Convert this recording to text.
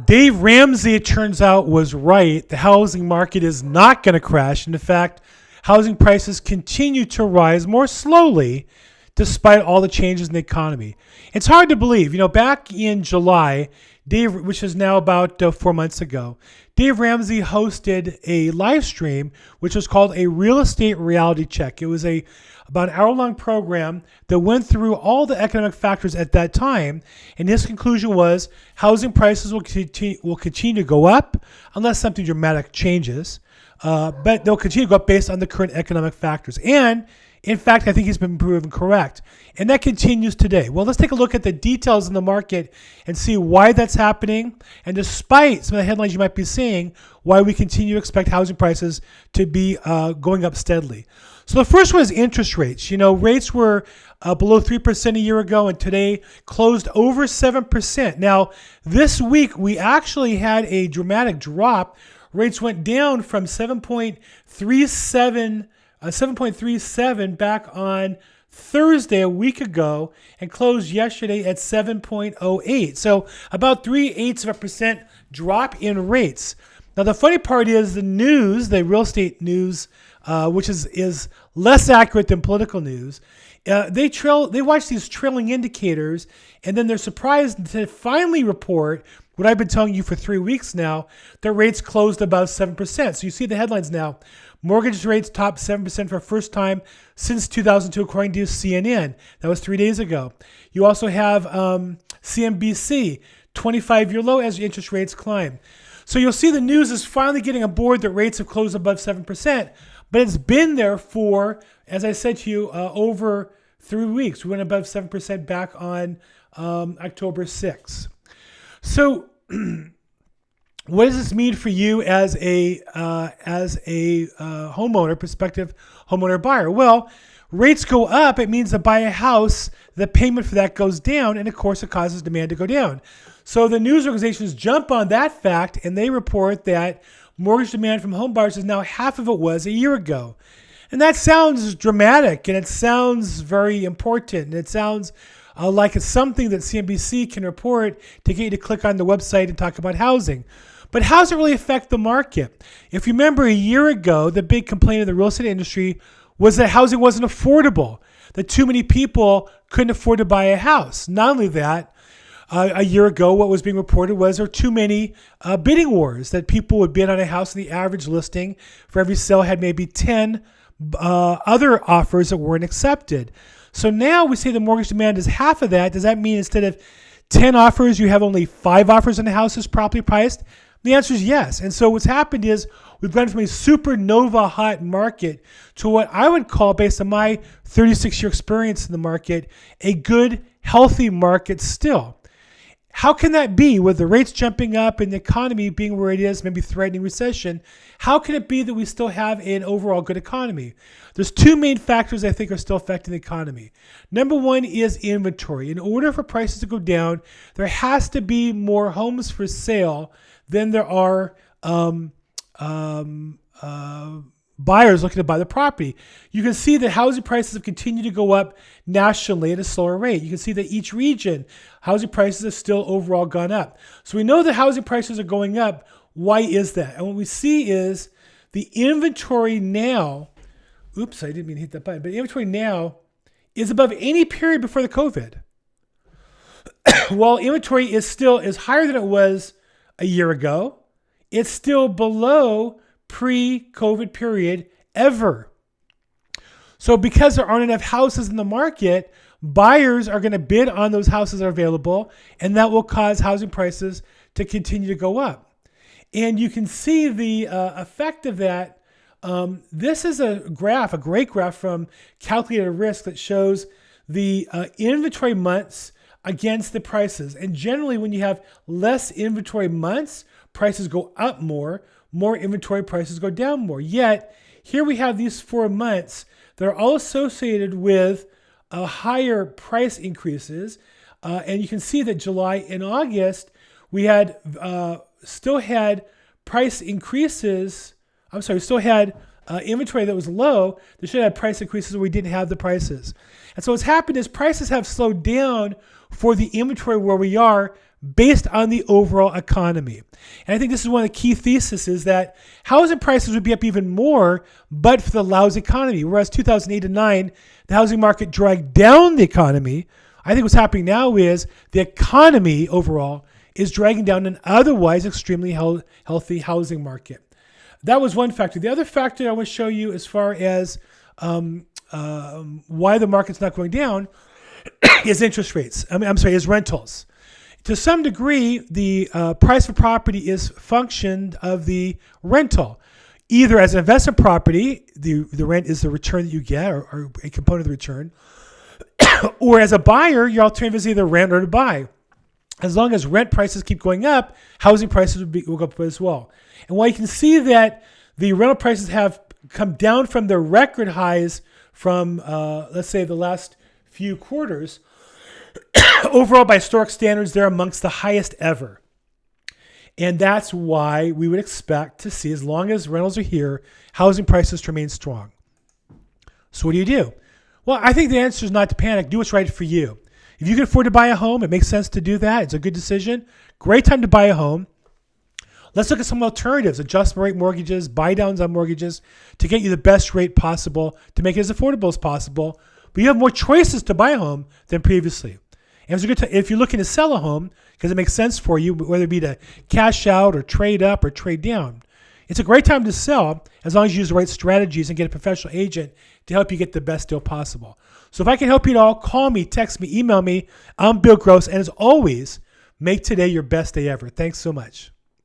Dave Ramsey, it turns out, was right. The housing market is not going to crash. And in fact, housing prices continue to rise more slowly despite all the changes in the economy. It's hard to believe. Back in July, Dave, which is now about 4 months ago, Dave Ramsey hosted a live stream which was called a real estate reality check. It was about an hour-long program that went through all the economic factors at that time, and his conclusion was housing prices will continue to go up unless something dramatic changes, but they'll continue to go up based on the current economic factors. And in fact, I think he's been proven correct. And that continues today. Well, let's take a look at the details in the market and see why that's happening. And despite some of the headlines you might be seeing, why we continue to expect housing prices to be going up steadily. So the first one is interest rates. Rates were below 3% a year ago and today closed over 7%. Now, this week, we actually had a dramatic drop. Rates went down from 7.37 back on Thursday a week ago and closed yesterday at 7.08. So about 3/8% drop in rates. Now the funny part is the news, the real estate news, which is less accurate than political news. They watch these trailing indicators and then they're surprised to finally report what I've been telling you for 3 weeks now, that rates closed above 7%. So you see the headlines now. Mortgage rates topped 7% for the first time since 2002, according to CNN. That was 3 days ago. You also have CNBC, 25-year low as interest rates climb. So you'll see the news is finally getting aboard that rates have closed above 7%, but it's been there for, as I said to you, over 3 weeks. We went above 7% back on October 6th. So what does this mean for you as a homeowner, prospective homeowner buyer? Well, rates go up. It means to buy a house, the payment for that goes down, and of course, it causes demand to go down. So the news organizations jump on that fact, and they report that mortgage demand from home buyers is now half of it was a year ago. And that sounds dramatic, and it sounds very important, and it sounds like it's something that CNBC can report to get you to click on the website and talk about housing. But how does it really affect the market? If you remember a year ago, the big complaint of the real estate industry was that housing wasn't affordable, that too many people couldn't afford to buy a house. Not only that, a year ago, what was being reported was there were too many bidding wars, that people would bid on a house and the average listing for every sale had maybe 10 other offers that weren't accepted. So now we say the mortgage demand is half of that. Does that mean instead of 10 offers, you have only 5 offers on the house that's properly priced? The answer is yes. And so what's happened is we've gone from a supernova hot market to what I would call, based on my 36-year experience in the market, a good, healthy market still. How can that be with the rates jumping up and the economy being where it is, maybe threatening recession? How can it be that we still have an overall good economy? There's 2 main factors I think are still affecting the economy. Number one is inventory. In order for prices to go down, there has to be more homes for sale than there are buyers looking to buy the property. You can see that housing prices have continued to go up nationally at a slower rate. You can see that each region, housing prices have still overall gone up. So we know that housing prices are going up. Why is that? And what we see is the inventory now, oops, I didn't mean to hit that button, but inventory now is above any period before the COVID. While inventory is higher than it was a year ago, it's still below pre-COVID period ever. So because there aren't enough houses in the market, buyers are going to bid on those houses that are available, and that will cause housing prices to continue to go up. And you can see the effect of that. This is a great graph from Calculated Risk that shows the inventory months against the prices. And generally, when you have less inventory months, prices go up more inventory, prices go down more. Yet, here we have these 4 months that are all associated with higher price increases. And you can see that July and August, we had still had price increases. We still had inventory that was low. They should have had price increases where we didn't have the prices. And so what's happened is prices have slowed down for the inventory where we are based on the overall economy. And I think this is one of the key theses is that housing prices would be up even more, but for the lousy economy. Whereas 2008 and 9, the housing market dragged down the economy. I think what's happening now is the economy overall is dragging down an otherwise extremely healthy housing market. That was one factor. The other factor I want to show you as far as why the market's not going down is interest rates. Is rentals. To some degree, the price of property is function of the rental. Either as an investment property, the rent is the return that you get or a component of the return, or as a buyer, your alternative is either rent or to buy. As long as rent prices keep going up, housing prices will go up as well. And while you can see that the rental prices have come down from their record highs from, let's say, the last few quarters, overall, by historic standards, they're amongst the highest ever. And that's why we would expect to see, as long as rentals are here, housing prices to remain strong. So what do? Well, I think the answer is not to panic. Do what's right for you. If you can afford to buy a home, it makes sense to do that. It's a good decision. Great time to buy a home. Let's look at some alternatives, adjustment rate mortgages, buy downs on mortgages to get you the best rate possible, to make it as affordable as possible. But you have more choices to buy a home than previously. And it's a good time if you're looking to sell a home, because it makes sense for you, whether it be to cash out or trade up or trade down. It's a great time to sell as long as you use the right strategies and get a professional agent to help you get the best deal possible. So if I can help you at all, call me, text me, email me. I'm Bill Gross. And as always, make today your best day ever. Thanks so much.